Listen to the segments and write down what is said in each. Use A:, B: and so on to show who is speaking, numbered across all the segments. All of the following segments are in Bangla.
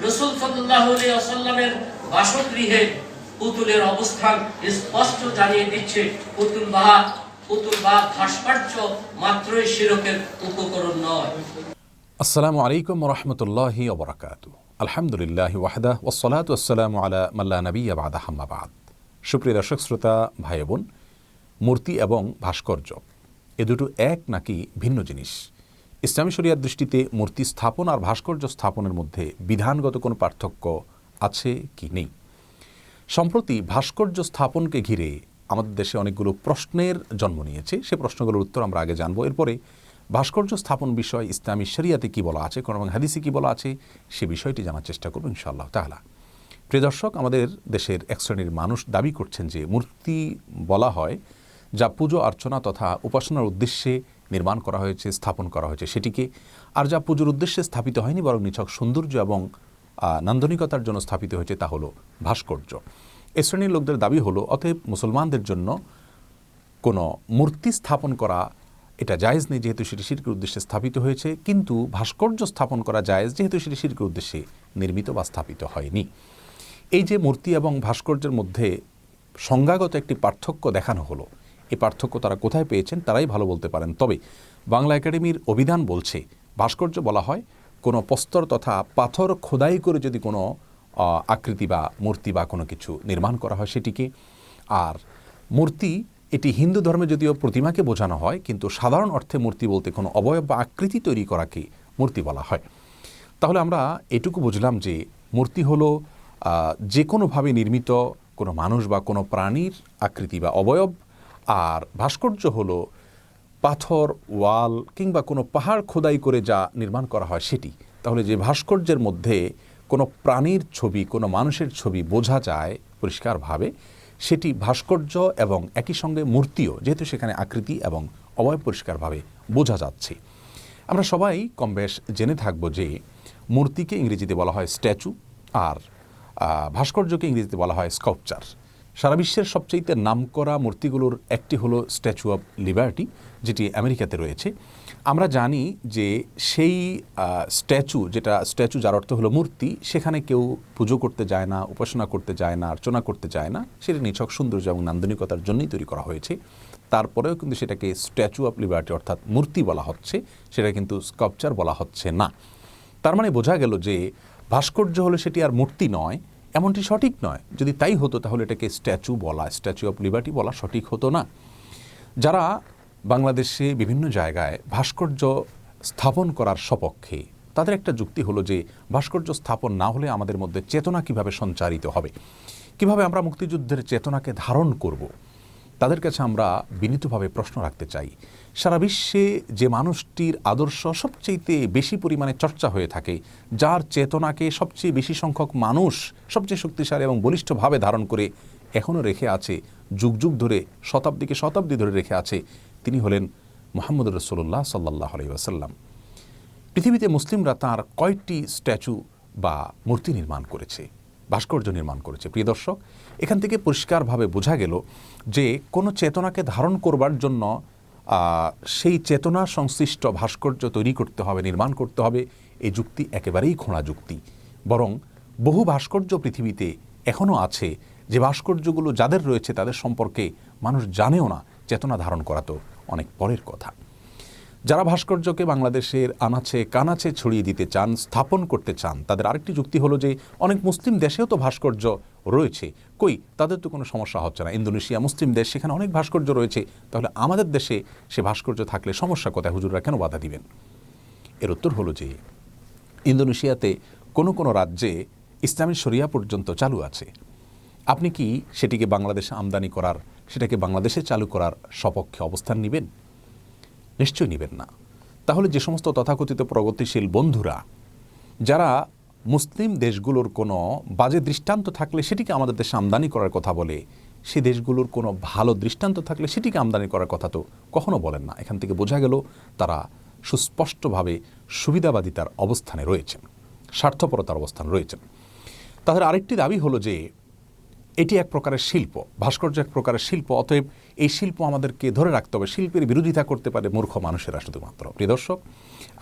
A: রাসূল সাল্লাল্লাহু আলাইহি ওয়াসাল্লামের বাসগৃহে পুতুলের অবস্থান স্পষ্ট জানিয়ে দিচ্ছে পুতুলবাদ ভাস্কর্য মাত্রই শিরকের উপকরণ নয়।
B: আসসালামু আলাইকুম ওয়া রাহমাতুল্লাহি ওয়া বারাকাতুহু। আলহামদুলিল্লাহি ওয়াহদা ওয়াসসালাতু ওয়াসসালামু আলা মান লা নাবিয়্যা বা'দা, আম্মা বা'দ। সুপ্রিয় দর্শক শ্রোতা ভাই বোন, মূর্তি এবং ভাস্কর্য এ দুটো এক নাকি ভিন্ন জিনিস? ইসলামী শরিয়ার দৃষ্টিতে মূর্তি স্থাপন আর ভাস্কর্য স্থাপনের মধ্যে বিধানগত কোনো পার্থক্য আছে কি নেই? সম্প্রতি ভাস্কর্য স্থাপনকে ঘিরে আমাদের দেশে অনেকগুলো প্রশ্নের জন্ম নিয়েছে। সে প্রশ্নগুলোর উত্তর আমরা আগে জানবো। এরপরে ভাস্কর্য স্থাপন বিষয় ইসলামী শরিয়াতে কী বলা আছে, কোরআন এবং হাদিসে কী বলা আছে, সে বিষয়টি জানার চেষ্টা করব ইনশাআল্লাহ তাআলা। প্রিয় দর্শক, আমাদের দেশের এক শ্রেণীর মানুষ দাবি করছেন যে মূর্তি বলা হয় যা পুজো অর্চনা তথা উপাসনার উদ্দেশ্যে নির্মাণ করা হয়েছে, স্থাপন করা হয়েছে সেটিকে, আর যা পুজোর উদ্দেশ্যে স্থাপিত হয়নি বরং নিছক সৌন্দর্য এবং নান্দনিকতার জন্য স্থাপিত হয়েছে তা হলো ভাস্কর্য। এ শ্রেণীর লোকদের দাবি হলো অতএব মুসলমানদের জন্য কোনো মূর্তি স্থাপন করা এটা জায়েজ নেই, যেহেতু সেটি শিরকের উদ্দেশ্যে স্থাপিত হয়েছে, কিন্তু ভাস্কর্য স্থাপন করা জায়েজ যেহেতু সেটি শিরকের উদ্দেশ্যে নির্মিত বা স্থাপিত হয়নি। এই যে মূর্তি এবং ভাস্কর্যের মধ্যে সংজ্ঞাগত একটি পার্থক্য দেখানো হলো, এই পার্থক্য তারা কোথায় পেয়েছেন তারাই ভালো বলতে পারেন। তবে বাংলা একাডেমির অভিধান বলছে ভাস্কর্য বলা হয় কোনো প্রস্তর তথা পাথর খোদাই করে যদি কোনো আকৃতি বা মূর্তি বা কোনো কিছু নির্মাণ করা হয় সেটিকে। আর মূর্তি এটি হিন্দু ধর্মে যদিও প্রতিমাকে বোঝানো হয়, কিন্তু সাধারণ অর্থে মূর্তি বলতে কোনো অবয়ব বা আকৃতি তৈরি করাকে মূর্তি বলা হয়। তাহলে আমরা এটুকু বুঝলাম যে মূর্তি হলো যে কোনোভাবে নির্মিত কোনো মানুষ বা কোনো প্রাণীর আকৃতি বা অবয়ব, আর ভাস্কর্য হলো পাথর, ওয়াল কিংবা কোনো পাহাড় খোদাই করে যা নির্মাণ করা হয় সেটি। তাহলে যে ভাস্কর্যের মধ্যে কোনো প্রাণীর ছবি, কোনো মানুষের ছবি বোঝা যায় পরিষ্কারভাবে, সেটি ভাস্কর্য, এবং একই সঙ্গে মূর্তিও, যেহেতু সেখানে আকৃতি এবং অবয়ব পরিষ্কারভাবে বোঝা যাচ্ছে। আমরা সবাই কম বেশ জেনে থাকব যে মূর্তিকে ইংরেজিতে বলা হয় স্ট্যাচু, আর ভাস্কর্যকে ইংরেজিতে বলা হয় স্কাল্পচার। সারা বিশ্বের সবচেয়ে নামকরা মূর্তিগুলোর একটি হলো স্ট্যাচু অফ লিবার্টি, যেটি আমেরিকাতে রয়েছে। আমরা জানি যে সেই স্ট্যাচু যার অর্থ হলো মূর্তি, সেখানে কেউ পুজো করতে যায় না, উপাসনা করতে যায় না, অর্চনা করতে যায় না, সেটা নিছক সৌন্দর্য এবং নান্দনিকতার জন্যই তৈরি করা হয়েছে। তারপরেও কিন্তু সেটাকে স্ট্যাচু অফ লিবার্টি অর্থাৎ মূর্তি বলা হচ্ছে, সেটা কিন্তু স্কাল্পচার বলা হচ্ছে না। তার মানে বোঝা গেল যে ভাস্কর্য হলো সেটি আর মূর্তি নয়, এমনটি সঠিক নয়। যদি তাই হতো তাহলে এটাকে স্ট্যাচু অফ লিবার্টি বলা সঠিক হতো না। যারা বাংলাদেশে বিভিন্ন জায়গায় ভাস্কর্য স্থাপন করার সপক্ষে, তাদের একটা যুক্তি হলো যে ভাস্কর্য স্থাপন না হলে আমাদের মধ্যে চেতনা কিভাবে সঞ্চারিত হবে, কিভাবে আমরা মুক্তিযুদ্ধের চেতনাকে ধারণ করব। তাদের কাছে আমরা বিনীতভাবে প্রশ্ন রাখতে চাই, সারা বিশ্বে যে মানুষটির আদর্শ সবচেয়ে বেশি পরিমাণে চর্চা হয়ে থাকে, যার চেতনাকে সবচেয়ে বেশি সংখ্যক মানুষ সবচেয়ে শক্তিশালী এবং বলিষ্ঠভাবে ধারণ করে এখনও রেখে আছে, যুগ যুগ ধরে, শতাব্দীকে শতাব্দী ধরে রেখে আছে, তিনি হলেন মুহাম্মদুর রাসূলুল্লাহ সাল্লাল্লাহু আলাইহি ওয়াসাল্লাম। পৃথিবীতে মুসলিমরা তার কয়েকটি স্ট্যাচু বা মূর্তি নির্মাণ করেছে, ভাস্কর্য নির্মাণ করেছে। প্রিয় দর্শক, এখান থেকে পরিষ্কারভাবে বোঝা গেল যে কোনো চেতনাকে ধারণ করবার জন্য সেই চেতনা সংশ্লিষ্ট ভাস্কর্য তৈরি করতে হবে, নির্মাণ করতে হবে, এই যুক্তি একেবারেই খোঁড়া যুক্তি। বরং বহু ভাস্কর্য পৃথিবীতে এখনও আছে, যে ভাস্কর্যগুলো যাদের রয়েছে তাদের সম্পর্কে মানুষ জানেও না। চেতনা ধারণ করা তো অনেক পরের কথা। যারা ভাস্কর্যকে বাংলাদেশের আনাচে কানাচে ছড়িয়ে দিতে চান, স্থাপন করতে চান, তাদের আরেকটি যুক্তি হলো যে অনেক মুসলিম দেশেও তো ভাস্কর্য রয়েছে, কই তাদের তো কোনো সমস্যা হচ্ছে না। ইন্দোনেশিয়া মুসলিম দেশ, সেখানে অনেক ভাস্কর্য রয়েছে, তাহলে আমাদের দেশে সে ভাস্কর্য থাকলে সমস্যা কোথায়? হুজুররা কেন বাধা দিবেন? এর উত্তর হলো যে ইন্দোনেশিয়াতে কোনো কোনো রাজ্যে ইসলামী শরিয়া পর্যন্ত চালু আছে। আপনি কি সেটিকে বাংলাদেশে আমদানি করার, সেটাকে বাংলাদেশে চালু করার সপক্ষে অবস্থান নেবেন? নিশ্চয়ই নেবেন না। তাহলে যে সমস্ত তথাকথিত প্রগতিশীল বন্ধুরা, যারা মুসলিম দেশগুলোর কোনো বাজে দৃষ্টান্ত থাকলে সেটিকে আমাদের দেশে আমদানি করার কথা বলে, সে দেশগুলোর কোনো ভালো দৃষ্টান্ত থাকলে সেটিকে আমদানি করার কথা তো কখনো বলেন না। এখান থেকে বোঝা গেল তারা সুস্পষ্টভাবে সুবিধাবাদিতার অবস্থানে রয়েছেন, স্বার্থপরতার অবস্থান রয়েছেন। তাদের আরেকটি দাবি হলো যে এটি এক প্রকারের শিল্প, ভাস্কর্য এক প্রকারের শিল্প। অতএব এই শিল্প আমাদেরকে ধরে রাখতে হবে। শিল্পের বিরোধিতা করতে পারে মূর্খ মানুষেরা শুধুমাত্র। প্রিয় দর্শক,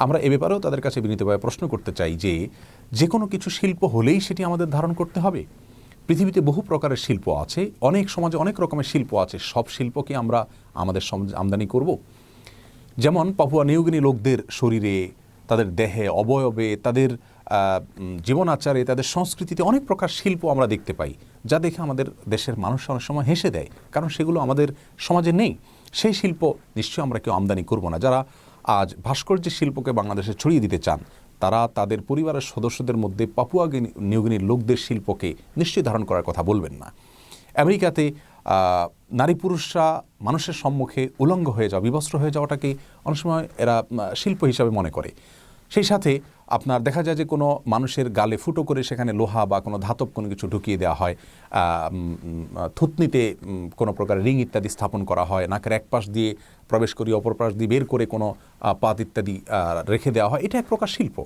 B: আমরা এ ব্যাপারেও তাদের কাছে বিনীতভাবে প্রশ্ন করতে চাই যে কোনো কিছু শিল্প হলেই সেটি আমাদের ধারণ করতে হবে? পৃথিবীতে বহু প্রকারের শিল্প আছে, অনেক সমাজে অনেক রকমের শিল্প আছে। সব শিল্পকে আমরা আমাদের সমাজে আমদানি করব? যেমন পাপুয়া নিউগিনি লোকদের শরীরে, তাদের দেহে, অবয়বে, তাদের জীবন আচারে, তাদের সংস্কৃতিতে অনেক প্রকার শিল্প আমরা দেখতে পাই, যা দেখে আমাদের দেশের মানুষ অনেক সময় হেসে দেয়, কারণ সেগুলো আমাদের সমাজে নেই। সেই শিল্প নিশ্চয়ই আমরা কেউ আমদানি করব না। যারা আজ ভাস্কর্যের শিল্পকে বাংলাদেশে ছড়িয়ে দিতে চান, তারা তাদের পরিবারের সদস্যদের মধ্যে পাপুয়া নিউগিনির লোকদের শিল্পকে নিশ্চয়ই ধারণ করার কথা বলবেন না। আমেরিকাতে নারী পুরুষরা মানুষের সম্মুখে উলঙ্গ হয়ে যাওয়া, বিবস্ত্র হয়ে যাওয়াটাকে অনেক সময় এরা শিল্প হিসাবে মনে করে। সেই সাথে আপনার দেখা যায় যে কোনো মানুষের গালে ফুটো করে সেখানে লোহা বা কোনো ধাতব কোনো কিছু ঢুকিয়ে দেওয়া হয়, থুতনিতে কোনো প্রকার রিং ইত্যাদি স্থাপন করা হয়, নাকের এক পাশ দিয়ে প্রবেশ করিয়ে অপর পাশ দিয়ে বের করে কোনো পাত ইত্যাদি রেখে দেওয়া হয়। এটা এক প্রকার শিল্প।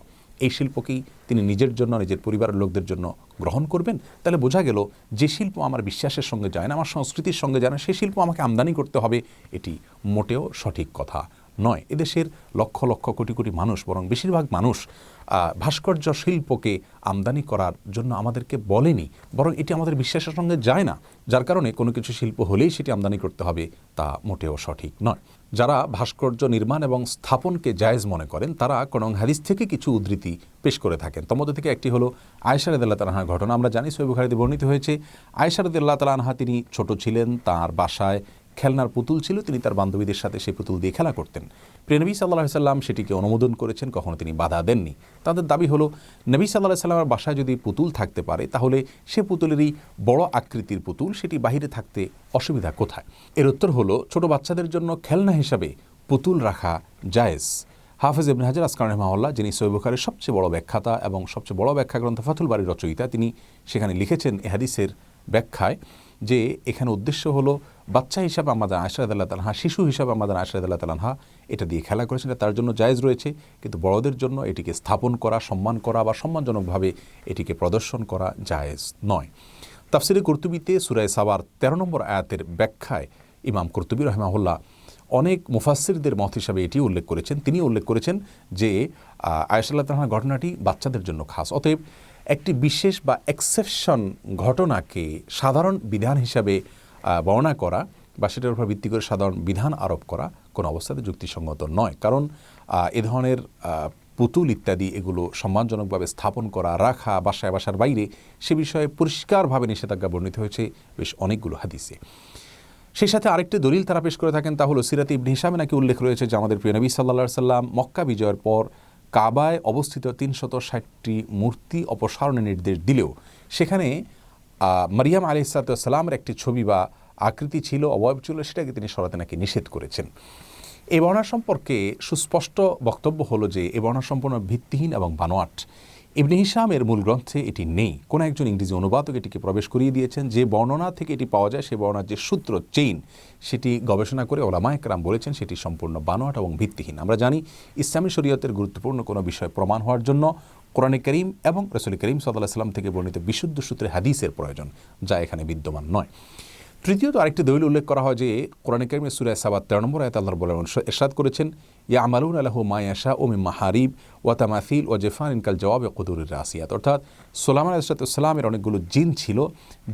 B: এই শিল্পকেই তিনি নিজের জন্য, নিজের পরিবারের লোকদের জন্য গ্রহণ করবেন? তাহলে বোঝা গেল যে শিল্প আমার বিশ্বাসের সঙ্গে যায় না, আমার সংস্কৃতির সঙ্গে যায় না, সেই শিল্প আমাকে আমদানি করতে হবে, এটি মোটেও সঠিক কথা নয়। এদেশের লক্ষ লক্ষ কোটি কোটি মানুষ, বরং বেশিরভাগ মানুষ ভাস্কর্য শিল্পকে আমদানি করার জন্য আমাদেরকে বলেনি, বরং এটি আমাদের বিশ্বাসের সঙ্গে যায় না, যার কারণে কোনো কিছু শিল্প হলেই সেটি আমদানি করতে হবে, তা মোটেও সঠিক নয়। যারা ভাস্কর্য নির্মাণ এবং স্থাপনকে জায়েজ মনে করেন, তারা কোন হাদিস থেকে কিছু উদ্ধৃতি পেশ করে থাকেন। তোর মধ্যে থেকে একটি হলো আয়েশা রাদিয়াল্লাহু তাআলা আনহার ঘটনা। আমরা জানি সহিহ বুখারীতে বর্ণিত হয়েছে, আয়েশা রাদিয়াল্লাহু তাআলা আনহা তিনি ছোট ছিলেন, তার বাসায় খেলনার পুতুল ছিল, তিনি তার বান্ধবীদের সাথে সেই পুতুল দিয়ে খেলা করতেন। প্রিয় নবী সাল্লাল্লাহু আলাইহি সাল্লাম সেটিকে অনুমোদন করেছেন, কখনো তিনি বাধা দেননি। তাদের দাবি হলো নবী সাল্লাল্লাহু আলাইহি সাল্লামের বাসায় যদি পুতুল থাকতে পারে, তাহলে সে পুতুলেরই বড় আকৃতির পুতুল, সেটি বাহিরে থাকতে অসুবিধা কোথায়? এর উত্তর হলো, ছোট বাচ্চাদের জন্য খেলনা হিসাবে পুতুল রাখা জায়েজ। হাফেজ ইবনে হাজার আসকালানি রাহিমাহুল্লাহ, যিনি সহিহ বুখারীর সবচেয়ে বড় ব্যাখ্যাতা এবং সবচেয়ে বড় ব্যাখ্যা গ্রন্থ ফাথুল বারীর রচয়িতা, তিনি সেখানে লিখেছেন এ হাদিসের ব্যাখ্যায় যে এখানে উদ্দেশ্য হলো বাচ্চা হিসাবে আমাদের আয়েশা রাদিয়াল্লাহু তাআলা আনহা, শিশু হিসাবে আমাদের আয়েশা রাদিয়াল্লাহু তাআলা আনহা এটা দিয়ে খেলা করেছেন, এটা তার জন্য জায়েজ রয়েছে। কিন্তু বড়দের জন্য এটিকে স্থাপন করা, সম্মান করা বা সম্মানজনকভাবে এটিকে প্রদর্শন করা জায়েজ নয়। তাফসিরে কুরতুবীতে সূরা সাবার 13 নম্বর আয়াতের ব্যাখ্যায় ইমাম কুরতুবী রাহিমাহুল্লাহ অনেক মুফাসসিরদের মত হিসাবে এটি উল্লেখ করেছেন। তিনি উল্লেখ করেছেন যে আয়েশা রাদিয়াল্লাহু তাআলার ঘটনাটি বাচ্চাদের জন্য খাস। অতএব একটি বিশেষ বা এক্সেপশন ঘটনাকে সাধারণ বিধান হিসাবে বর্ণনা করা বা সেটার উপর ভিত্তি করে সাধারণ বিধান আরোপ করা কোনো অবস্থাতে যুক্তিসঙ্গত নয়। কারণ এ ধরনের পুতুল ইত্যাদি এগুলো সম্মানজনকভাবে স্থাপন করা, রাখা বাসায়, বাসার বাইরে, সে বিষয়ে পরিষ্কারভাবে নিষেধাজ্ঞা বর্ণিত হয়েছে বেশ অনেকগুলো হাদিসে। সেই সাথে আরেকটি দলিল তারা পেশ করে থাকেন, তা হলো সিরাতে ইবনে হিশামে নাকি উল্লেখ রয়েছে যে আমাদের প্রিয় নবী সাল্লাল্লাহু আলাইহি সাল্লাম মক্কা বিজয়ের পর কাবায় অবস্থিত 360টি মূর্তি অপসারণের নির্দেশ দিলেও সেখানে মারিয়াম আলাইহিস সালামের একটি ছবি বা আকৃতি ছিল, অবয়ব ছিল, সেটাকে তিনি সরাতে নাকি নিষেধ করেছেন। এই বর্ণনা সম্পর্কে সুস্পষ্ট বক্তব্য হলো যে এই বর্ণনা সম্পূর্ণ ভিত্তিহীন এবং বানোয়াট। ইবনে হিশামের মূল গ্রন্থে এটি নেই। কোনো একজন ইংরেজি অনুবাদক এটিকে প্রবেশ করিয়ে দিয়েছেন। যে বর্ণনা থেকে এটি পাওয়া যায়, সেই বর্ণনার যে সূত্র চেইন, সেটি গবেষণা করে ওলামায়ে কেরাম বলেছেন সেটি সম্পূর্ণ বানোয়াট এবং ভিত্তিহীন। আমরা জানি ইসলামী শরীয়তের গুরুত্বপূর্ণ কোনো বিষয় প্রমাণ হওয়ার জন্য কোরআনে কারীম এবং রাসূল করিম সাল্লাল্লাহু আলাইহি ওয়াসাল্লাম থেকে বর্ণিত বিশুদ্ধ সূত্রে হাদিসের প্রয়োজন, যা এখানে বিদ্যমান নয়। তৃতীয়ত আরেকটি দলিল উল্লেখ করা হয় যে কোরআনে কারীমের সূরা সাবা 13 নম্বর আয়াতে আল্লাহ রাব্বুল আলামিন ইরশাদ করেছেন, ইয়ামালুনা লাহু মা ইয়াশাউ মিন মাহারিব ওয়া তামাসিল ওয়া জিফানিন কাল জাওয়াবি কুদুরির রাসিয়াত। অর্থাৎ সুলাইমান আলাইহিস সালামের অনেকগুলো জিন ছিল,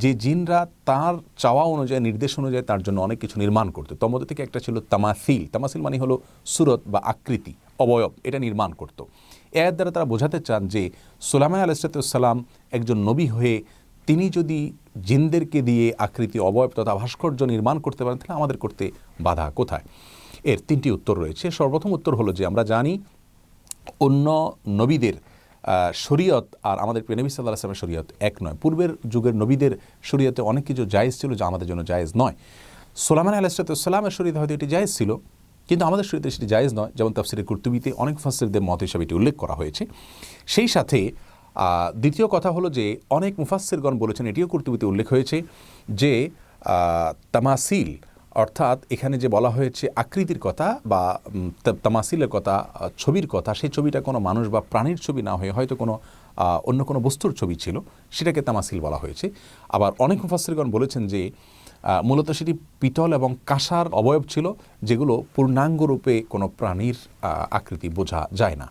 B: যে জিনরা তার চাওয়া অনুযায়ী, নির্দেশ অনুযায়ী তার জন্য অনেক কিছু নির্মাণ করত। তার মধ্যে থেকে একটা ছিল তামাসিল। তামাসিল মানে হলো সুরত বা আকৃতি, অবয়ব, এটা নির্মাণ করত। এর দ্বারা তারা বোঝাতে চান যে সুলাইমান আলাইহিস সালাম একজন নবী হয়ে তিনি যদি জিনদেরকে দিয়ে আকৃতি, অবয়ব তথা ভাস্কর্য নির্মাণ করতে পারেন, তাহলে আমাদের করতে বাধা কোথায়? এর তিনটি উত্তর রয়েছে। সর্বপ্রথম উত্তর হলো যে আমরা জানি অন্য নবীদের শরীয়ত আর আমাদের প্রিয় নবী সাল্লাল্লাহু আলাইহি ওয়াসাল্লামের শরীয়ত এক নয়। পূর্বের যুগের নবীদের শরীয়তে অনেক কিছু জায়েজ ছিল যা আমাদের জন্য জায়েজ নয়। সুলাইমান আলাইহিস সালামের শরীয়তে হয়তো এটি জায়েজ ছিল, কিন্তু আমাদের শরীয়তে সেটি জায়েজ নয়। যেমন তাফসিরে কুরতুবীতে অনেক মুফাসসিরদের মত হিসাবে এটি উল্লেখ করা হয়েছে। সেই সাথে দ্বিতীয় কথা হলো যে অনেক মুফাসসিরগণ বলেছেন, এটিও কুরতুবীতে উল্লেখ হয়েছে যে তামাসিল, অর্থাৎ এখানে যে বলা হয়েছে আকৃতির কথা বা তামাসিলের কথা, ছবির কথা, সেই ছবিটা কোনো মানুষ বা প্রাণীর ছবি না হয়ে হয়তো কোনো অন্য কোনো বস্তুর ছবি ছিল, সেটাকে তামাসিল বলা হয়েছে। আবার অনেক মুফাসসিরগণ বলেছেন যে মূলত সেটি পিতল এবং কাঁসার অবয়ব ছিল, যেগুলো পূর্ণাঙ্গ রূপে কোনো প্রাণীর আকৃতি বোঝা যায় না।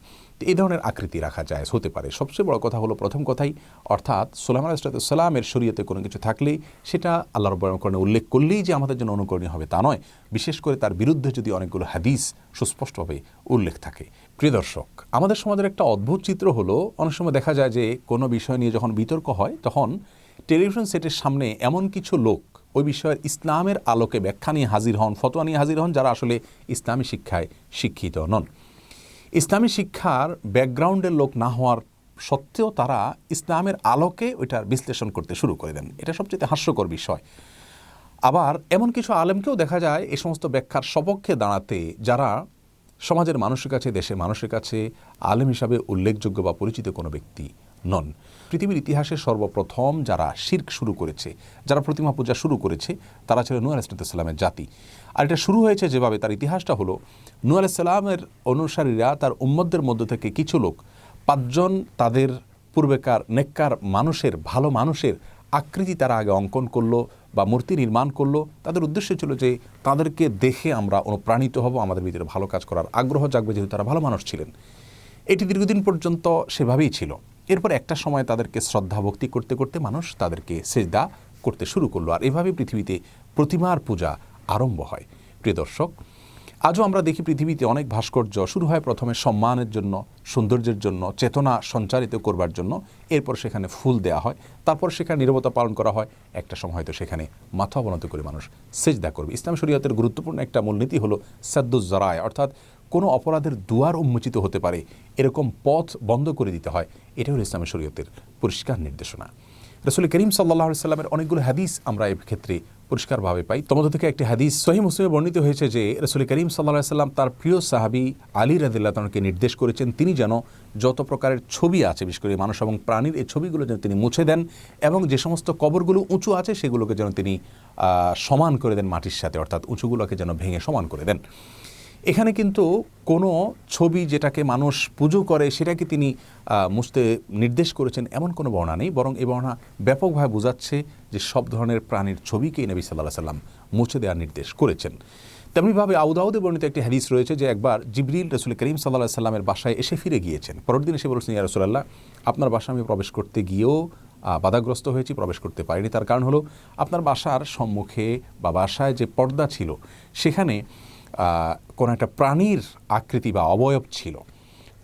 B: এই ধরনের আকৃতি রাখা যায় হতে পারে। সবচেয়ে বড় কথা হলো প্রথম কথাই, অর্থাৎ সুলাইমান আলাইহিস সালামের শরীয়তে কোনো কিছু থাকলেই সেটা আল্লাহ রাব্বুল আলামিন উল্লেখ করলেই যে আমাদের জন্য অনুকরণীয় হবে তা নয়, বিশেষ করে তার বিরুদ্ধে যদি অনেকগুলো হাদিস সুস্পষ্টভাবে উল্লেখ থাকে। প্রিয় দর্শক, আমাদের সমাজের একটা অদ্ভুত চিত্র হলো, অনেক সময় দেখা যায় যে কোনো বিষয় নিয়ে যখন বিতর্ক হয় তখন টেলিভিশন সেটের সামনে এমন কিছু লোক ওই বিষয়ের ইসলামের আলোকে ব্যাখ্যা নিয়ে হাজির হন, ফতোয়া নিয়ে হাজির হন, যারা আসলে ইসলামী শিক্ষায় শিক্ষিত নন। ইসলামী শিক্ষার ব্যাকগ্রাউন্ডের লোক না হওয়ার সত্ত্বেও তারা ইসলামের আলোকে ওইটার বিশ্লেষণ করতে শুরু করে দেন। এটা সবচেয়ে হাস্যকর বিষয়। আবার এমন কিছু আলেমকেও দেখা যায় এই সমস্ত ব্যাখ্যার সপক্ষে দাঁড়াতে, যারা সমাজের মানুষের কাছে, দেশের মানুষের কাছে আলেম হিসাবে উল্লেখযোগ্য বা পরিচিত কোনো ব্যক্তি নন। পৃথিবীর ইতিহাসে সর্বপ্রথম যারা শিরক শুরু করেছে, যারা প্রতিমা পূজা শুরু করেছে, তারা ছিল নূহ আলাইহিস সালামের জাতি। আর এটা শুরু হয়েছে যেভাবে, তার ইতিহাসটা হলো, নূহ আলাইহিস সালামের অনুসারীরা তার উম্মতদের মধ্য থেকে কিছু লোক 5 জন তাদের পূর্বেকার নেককার মানুষের, ভালো মানুষের আকৃতি তারা আগে অঙ্কন করলো বা মূর্তি নির্মাণ করলো। তাদের উদ্দেশ্য ছিল যে তাদেরকে দেখে আমরা অনুপ্রাণিত হব, আমাদের ভিতরে ভালো কাজ করার আগ্রহ জাগবে, যেহেতু তারা ভালো মানুষ ছিলেন। এটি দীর্ঘদিন পর্যন্ত সেভাবেই ছিল। এরপর একটা সময় তাদেরকে শ্রদ্ধা ভক্তি করতে করতে মানুষ তাদেরকে সেজদা করতে শুরু করলো, আর এভাবে পৃথিবীতে প্রতিমার পূজা আরম্ভ হয়। প্রিয় দর্শক, আজও আমরা দেখি পৃথিবীতে অনেক ভাস্কর্য শুরু হয় প্রথমে সম্মানের জন্য, সৌন্দর্যের জন্য, চেতনা সঞ্চারিত করবার জন্য, এরপর সেখানে ফুল দেয়া হয়, তারপর সেখানে নীরবতা পালন করা হয়, একটা সময় হয়তো সেখানে মাথা অবনত করে মানুষ সেজদা করবে। ইসলাম শরীয়তের গুরুত্বপূর্ণ একটা মূলনীতি হলো সাদ্দুজ যারায়, অর্থাৎ কোনো অপরাধের দুয়ার উন্মোচিত হতে পারে এরকম পথ বন্ধ করে দিতে হয়। এটা হলো ইসলামের শরীয়তের পরিষ্কার নির্দেশনা। রাসূল করিম সাল্লাল্লাহু আলাইহি সাল্লামের অনেকগুলো হাদিস আমরা এই ক্ষেত্রে পরিষ্কারভাবে পাই। তোমাদের থেকে একটি হাদিস সহিহ মুসলিমে বর্ণিত হয়েছে যে রাসূল করিম সাল্লাল্লাহু আলাইহি সাল্লাম তার প্রিয় সাহাবী আলী রাদিয়াল্লাহু তাআলাকে নির্দেশ করেছেন, তিনি যেন যত প্রকারের ছবি আছে, বিশেষ করে মানুষ এবং প্রাণীর, এই ছবিগুলো যেন তিনি মুছে দেন, এবং যে সমস্ত কবরগুলো উঁচু আছে সেগুলোকে যেন তিনি সমান করে দেন মাটির সাথে, অর্থাৎ উঁচুগুলোকে যেন ভেঙে সমান করে দেন। এখানে কিন্তু কোনো ছবি যেটাকে মানুষ পুজো করে সেটাকে তিনি মুছতে নির্দেশ করেছেন এমন কোনো বর্ণনা নেই, বরং এই বর্ণনা ব্যাপকভাবে বোঝাচ্ছে যে সব ধরনের প্রাণীর ছবিকেই নবী সাল্লাল্লাহু আলাইহি সাল্লাম মুছে দেওয়ার নির্দেশ করেছেন। তেমনিভাবে আবু দাউদে বর্ণিত একটি হাদিস রয়েছে যে একবার জিবরিল রাসূল করিম সাল্লাল্লাহু আলাইহি সাল্লামের বাসায় এসে ফিরে গিয়েছেন। পরের দিন এসে বলেছেন, ইয়া রাসূলুল্লাহ, আপনার বাসায় আমি প্রবেশ করতে গিয়েও বাধাগ্রস্ত হয়েছি, প্রবেশ করতে পারিনি। তার কারণ হলো আপনার বাসার সম্মুখে বা বাসায় যে পর্দা ছিল সেখানে কোনো একটা প্রাণীর আকৃতি বা অবয়ব ছিল।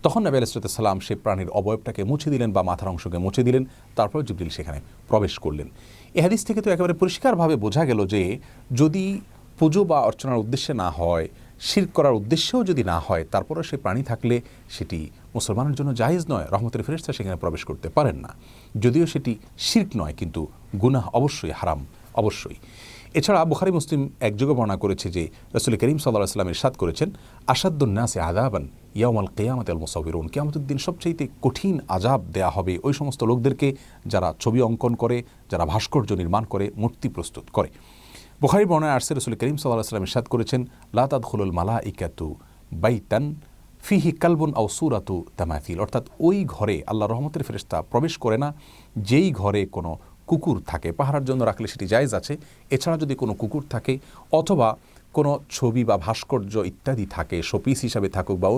B: তখন নবী আলাইহিস সালাম সেই প্রাণীর অবয়বটাকে মুছে দিলেন বা মাথার অংশকে মুছে দিলেন, তারপর জিবরিল সেখানে প্রবেশ করলেন। এই হাদিস থেকে তো একেবারে পরিষ্কারভাবে বোঝা গেল যে যদি পুজো বা অর্চনার উদ্দেশ্যে না হয়, শিরক করার উদ্দেশ্যেও যদি না হয়, তারপরেও সেই প্রাণী থাকলে সেটি মুসলমানের জন্য জায়েজ নয়। রহমতের ফেরেশতা সেখানে প্রবেশ করতে পারেন না, যদিও সেটি শিরক নয়, কিন্তু গুনাহ অবশ্যই, হারাম অবশ্যই। এছাড়া বুখারী মুসলিম একযোগে বর্ণনা করেছে যে রাসূল করিম সাল্লাল্লাহু আলাইহি সাল্লাম ইরশাদ করেছেন, আশাদ্দুন নাসি আযাবান ইয়াউমাল কিয়ামাতি আল মুসাউবিরুন, কিয়ামতের দিন সবচেয়ে কঠিন আযাব দেয়া হবে ওই সমস্ত লোকদেরকে যারা ছবি অঙ্কন করে, যারা ভাস্কর্য নির্মাণ করে, মূর্তি প্রস্তুত করে। বুখারী বর্ণনায় আসছে রাসূল করিম সাল্লাল্লাহু আলাইহি সাল্লাম ইরশাদ করেছেন, লা তাদখুলুল মালাইকাতু বাইতান ফিহি কালবুন আও সূরাতু তামাথিল, অর্থাৎ ওই ঘরে আল্লাহর রহমতের ফেরেশতা প্রবেশ করে না যেই ঘরে কোনো কুকুর থাকে। পাহারার জন্য রাখলে সেটি জায়েজ আছে, এছাড়া যদি কোনো কুকুর থাকে অথবা কোনো ছবি বা ভাস্কর্য ইত্যাদি থাকে, শোপিস হিসাবে থাকুক বা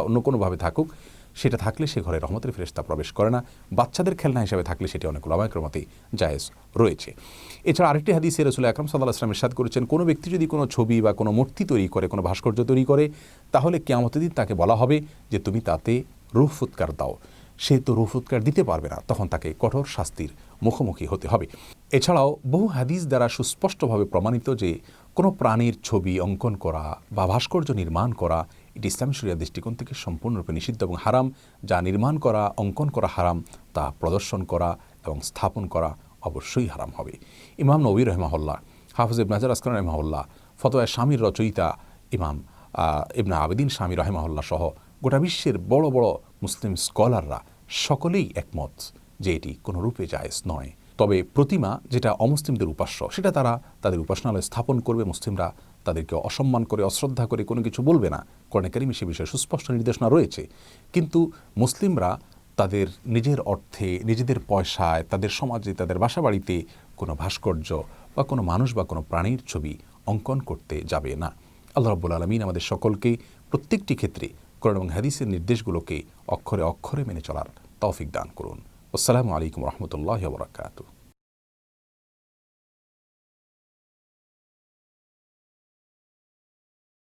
B: অন্য কোনোভাবে থাকুক, সেটা থাকলে সে ঘরে রহমতের ফেরেশতা প্রবেশ করে না। বাচ্চাদের খেলনা হিসাবে থাকলে সেটি অনেক উলামায়ে কেরামের জায়েজ রয়েছে। এছাড়া আরেকটি হাদিসে রাসূল আকরাম সাল্লাল্লাহু আলাইহি ওয়াসাল্লাম ইরশাদ করেছেন, কোনো ব্যক্তি যদি কোনো ছবি বা কোনো মূর্তি তৈরি করে, কোনো ভাস্কর্য তৈরি করে, তাহলে কিয়ামতের দিন তাকে বলা হবে যে তুমি তাতে রূহ ফুৎকার দাও। সে তো রূহ ফুৎকার দিতে পারবে না, তখন তাকে কঠোর শাস্তির মুখোমুখি হতে হবে। এছাড়াও বহু হাদিস দ্বারা সুস্পষ্টভাবে প্রমাণিত যে কোনো প্রাণীর ছবি অঙ্কন করা বা ভাস্কর্য নির্মাণ করা এটি ইসলামী শরিয়ার দৃষ্টিকোণ থেকে সম্পূর্ণরূপে নিষিদ্ধ এবং হারাম। যা নির্মাণ করা, অঙ্কন করা হারাম, তা প্রদর্শন করা এবং স্থাপন করা অবশ্যই হারাম হবে। ইমাম নবী রাহিমাহুল্লাহ, হাফিজ ইবনে হাজার আসকালানী রাহিমাহুল্লাহ, ফতোয়া শামীর রচয়িতা ইমাম ইবনে আবিদিন শামী রাহিমাহুল্লাহ সহ গোটা বিশ্বের বড় বড় মুসলিম স্কলাররা সকলেই একমত যে এটি কোনো রূপে জায়েজ নয়। তবে প্রতিমা যেটা অমুসলিমদের উপাস্য, সেটা তারা তাদের উপাসনালয়ে স্থাপন করবে। মুসলিমরা তাদেরকে অসম্মান করে, অশ্রদ্ধা করে কোনো কিছু বলবে না। কোরআনে কারিমে সে বিষয়ে সুস্পষ্ট নির্দেশনা রয়েছে। কিন্তু মুসলিমরা তাদের নিজের অর্থে, নিজেদের পয়সায়, তাদের সমাজে, তাদের বাসাবাড়িতে কোনো ভাস্কর্য বা কোনো মানুষ বা কোনো প্রাণীর ছবি অঙ্কন করতে যাবে না। আল্লাহ রাব্বুল আলামিন আমাদের সকলকে প্রত্যেকটি ক্ষেত্রে কোরআন এবং হাদিসের নির্দেশগুলোকে অক্ষরে অক্ষরে মেনে চলার তৌফিক দান করুন। আসসালামু আলাইকুম রহমতুল্লাহি ওয়া বারাকাতুহু।